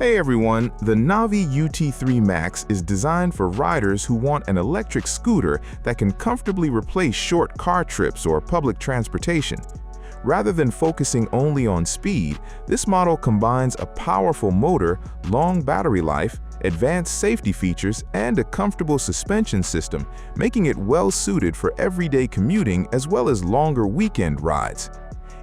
Hey everyone, the NAVEE UT3 Max is designed for riders who want an electric scooter that can comfortably replace short car trips or public transportation. Rather than focusing only on speed, this model combines a powerful motor, long battery life, advanced safety features, and a comfortable suspension system, making it well-suited for everyday commuting as well as longer weekend rides.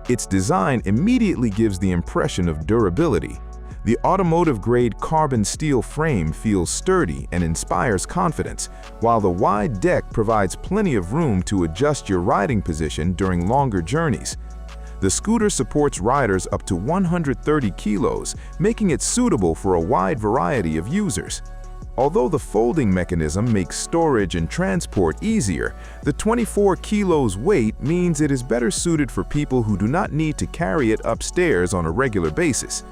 Its design immediately gives the impression of durability. The automotive-grade carbon steel frame feels sturdy and inspires confidence, while the wide deck provides plenty of room to adjust your riding position during longer journeys. The scooter supports riders up to 130 kilos, making it suitable for a wide variety of users. Although the folding mechanism makes storage and transport easier, the 24 kilos weight means it is better suited for people who do not need to carry it upstairs on a regular basis.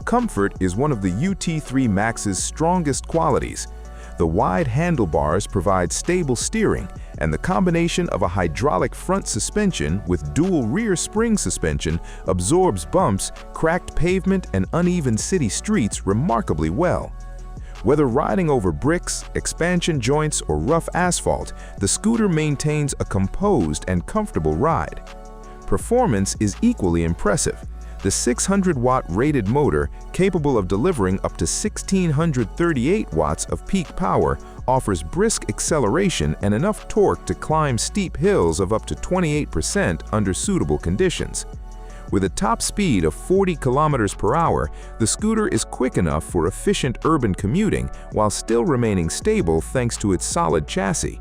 Comfort is one of the UT3 Max's strongest qualities. The wide handlebars provide stable steering, and the combination of a hydraulic front suspension with dual rear spring suspension absorbs bumps, cracked pavement, and uneven city streets remarkably well. Whether riding over bricks, expansion joints, or rough asphalt, the scooter maintains a composed and comfortable ride. Performance is equally impressive. The 600-watt rated motor, capable of delivering up to 1,638 watts of peak power, offers brisk acceleration and enough torque to climb steep hills of up to 28% under suitable conditions. With a top speed of 40 kilometers per hour, the scooter is quick enough for efficient urban commuting while still remaining stable thanks to its solid chassis.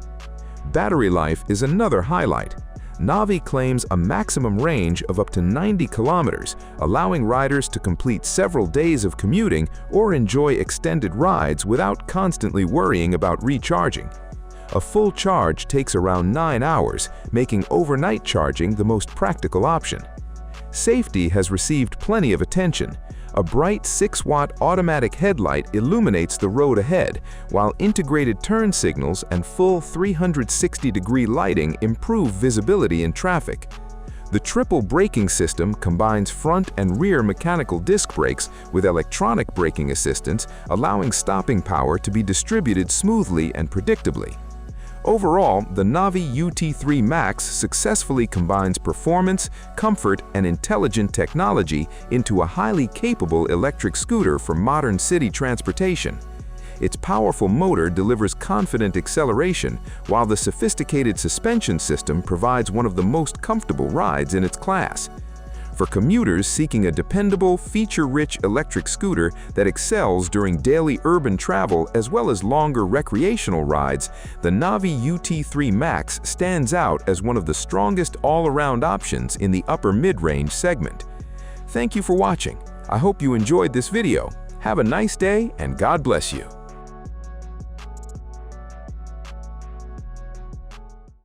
Battery life is another highlight. NAVEE claims a maximum range of up to 90 kilometers, allowing riders to complete several days of commuting or enjoy extended rides without constantly worrying about recharging. A full charge takes around 9 hours, making overnight charging the most practical option. Safety has received plenty of attention. A bright 6-watt automatic headlight illuminates the road ahead, while integrated turn signals and full 360-degree lighting improve visibility in traffic. The triple braking system combines front and rear mechanical disc brakes with electronic braking assistance, allowing stopping power to be distributed smoothly and predictably. Overall, the NAVEE UT3 Max successfully combines performance, comfort, and intelligent technology into a highly capable electric scooter for modern city transportation. Its powerful motor delivers confident acceleration, while the sophisticated suspension system provides one of the most comfortable rides in its class. For commuters seeking a dependable, feature-rich electric scooter that excels during daily urban travel as well as longer recreational rides, the NAVEE UT3 Max stands out as one of the strongest all-around options in the upper mid-range segment. Thank you for watching. I hope you enjoyed this video. Have a nice day and God bless you.